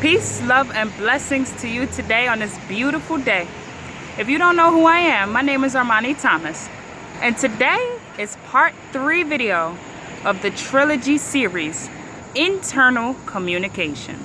Peace, love, and blessings to you today on this beautiful day. If you don't know who I am, my name is Armani Thomas. And today is part 3 video of the trilogy series, Internal Communication.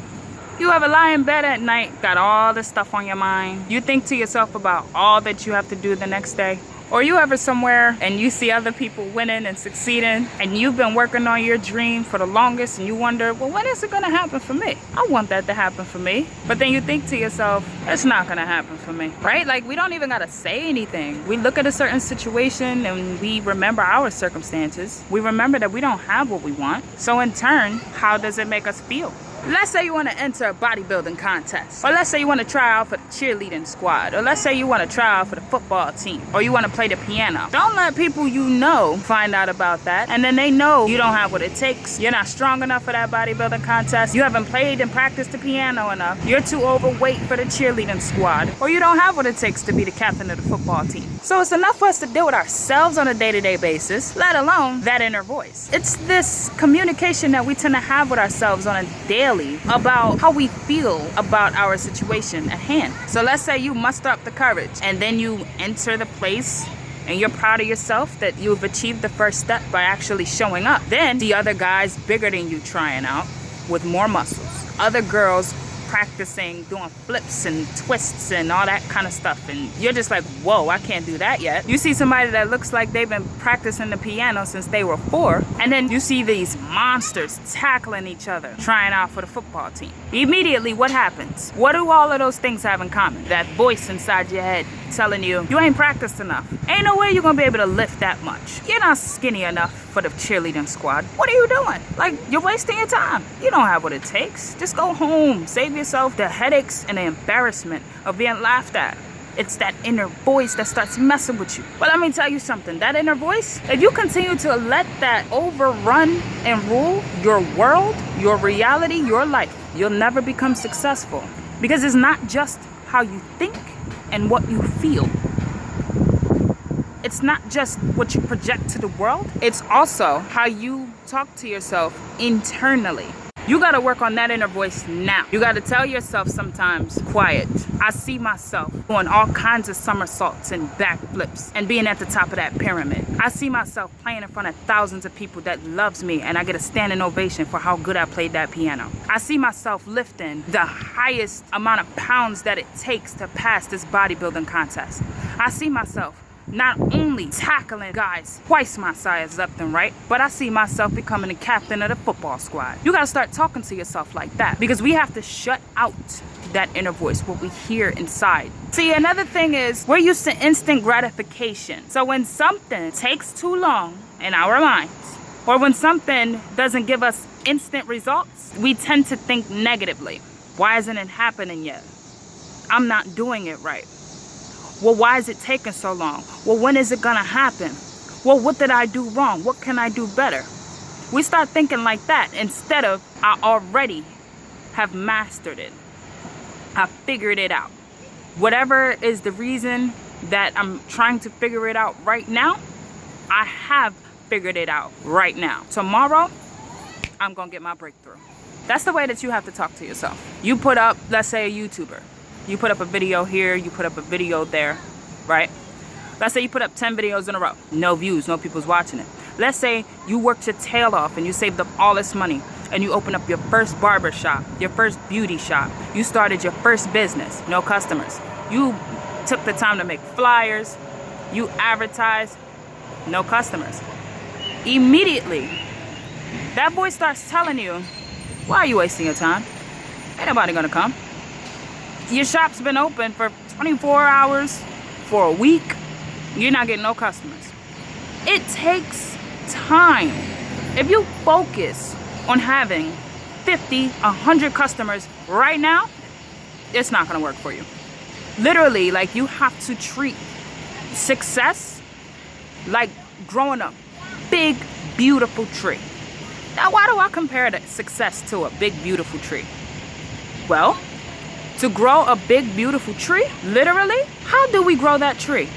You ever lie in bed at night, got all this stuff on your mind? You think to yourself about all that you have to do the next day? Or you ever somewhere and you see other people winning and succeeding and you've been working on your dream for the longest and you wonder, well, when is it gonna happen for me? I want that to happen for me. But then you think to yourself, it's not gonna happen for me, right? Like, we don't even gotta say anything. We look at a certain situation and we remember our circumstances. We remember that we don't have what we want. So in turn, how does it make us feel? Let's say you want to enter a bodybuilding contest, or let's say you want to try out for the cheerleading squad, or let's say you want to try out for the football team, or you want to play the piano. Don't let people you know find out about that, and then they know you don't have what it takes. You're not strong enough for that bodybuilding contest. You haven't played and practiced the piano enough. You're too overweight for the cheerleading squad, or you don't have what it takes to be the captain of the football team. So it's enough for us to deal with ourselves on a day-to-day basis, let alone that inner voice. It's this communication that we tend to have with ourselves on a daily about how we feel about our situation at hand. So let's say you muster up the courage and then you enter the place and you're proud of yourself that you've achieved the first step by actually showing up. Then the other guys bigger than you trying out with more muscles. Other girls practicing doing flips and twists and all that kind of stuff, and you're just like, whoa, I can't do that yet. You see somebody that looks like they've been practicing the piano since they were 4, and then you see these monsters tackling each other trying out for the football team. Immediately, what happens? What do all of those things have in common? That voice inside your head telling you ain't practiced enough. Ain't no way you're gonna be able to lift that much. You're not skinny enough for the cheerleading squad. What are you doing? Like, you're wasting your time. You don't have what it takes. Just go home. Save yourself the headaches and the embarrassment of being laughed at. It's that inner voice that starts messing with you. But let me tell you something, that inner voice, if you continue to let that overrun and rule your world, your reality, your life, you'll never become successful. Because it's not just how you think and what you feel. It's not just what you project to the world. It's also how you talk to yourself internally. You gotta work on that inner voice now. You gotta tell yourself sometimes, quiet. I see myself doing all kinds of somersaults and backflips and being at the top of that pyramid. I see myself playing in front of thousands of people that loves me and I get a standing ovation for how good I played that piano. I see myself lifting the highest amount of pounds that it takes to pass this bodybuilding contest. I see myself not only tackling guys twice my size left and right, but I see myself becoming the captain of the football squad. You gotta start talking to yourself like that, because we have to shut out that inner voice, what we hear inside. See, another thing is we're used to instant gratification. So when something takes too long in our minds, or when something doesn't give us instant results, we tend to think negatively. Why isn't it happening yet? I'm not doing it right. Well, why is it taking so long? Well, when is it gonna happen? Well, what did I do wrong? What can I do better? We start thinking like that instead of, I already have mastered it. I figured it out. Whatever is the reason that I'm trying to figure it out right now, I have figured it out right now. Tomorrow, I'm gonna get my breakthrough. That's the way that you have to talk to yourself. You put up, let's say, a YouTuber. You put up a video here, you put up a video there, right? Let's say you put up 10 videos in a row. No views, no people's watching it. Let's say you worked your tail off and you saved up all this money and you opened up your first barber shop, your first beauty shop. You started your first business, no customers. You took the time to make flyers, you advertised, no customers. Immediately, that voice starts telling you, why are you wasting your time? Ain't nobody gonna come. Your shop's been open for 24 hours, for a week. You're not getting no customers. It takes time. If you focus on having 50, 100 customers right now, it's not gonna work for you. Literally, like, you have to treat success like growing a big, beautiful tree. Now, why do I compare that success to a big, beautiful tree? Well, to grow a big, beautiful tree, literally, how do we grow that tree?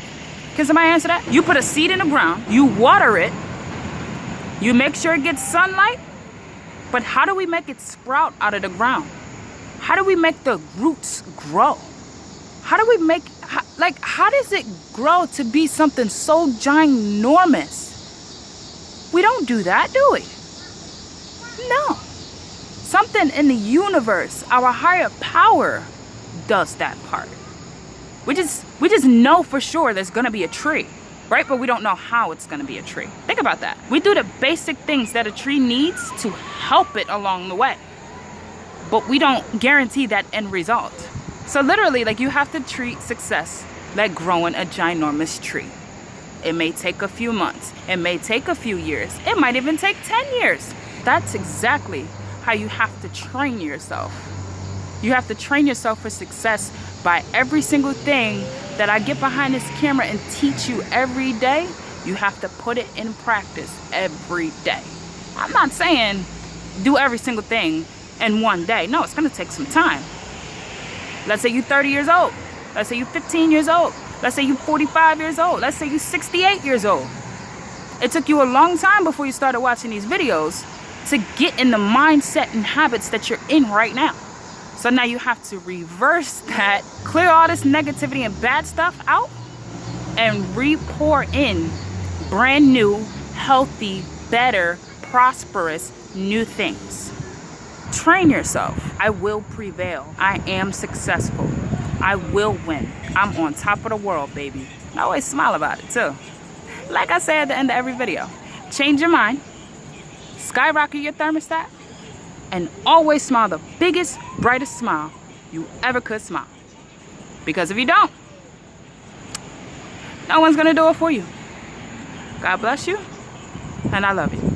Can somebody answer that? You put a seed in the ground, you water it, you make sure it gets sunlight, but how do we make it sprout out of the ground? How do we make the roots grow? How do we make, how does it grow to be something so ginormous? We don't do that, do we? No. Something in the universe, our higher power, does that part. We just know for sure there's gonna be a tree, right? But we don't know how it's gonna be a tree. Think about that. We do the basic things that a tree needs to help it along the way, but we don't guarantee that end result. So literally, like, you have to treat success like growing a ginormous tree. It may take a few months. It may take a few years. It might even take 10 years. That's exactly how you have to train yourself. You have to train yourself for success by every single thing that I get behind this camera and teach you every day. You have to put it in practice every day. I'm not saying do every single thing in one day. No, it's gonna take some time. Let's say you're 30 years old. Let's say you're 15 years old. Let's say you're 45 years old. Let's say you're 68 years old. It took you a long time before you started watching these videos to get in the mindset and habits that you're in right now. So now you have to reverse that, clear all this negativity and bad stuff out, and re-pour in brand new, healthy, better, prosperous, new things. Train yourself. I will prevail. I am successful. I will win. I'm on top of the world, baby. I always smile about it too. Like I say at the end of every video, change your mind, skyrocket your thermostat, and always smile the biggest, brightest smile you ever could smile. Because if you don't, no one's gonna do it for you. God bless you, and I love you.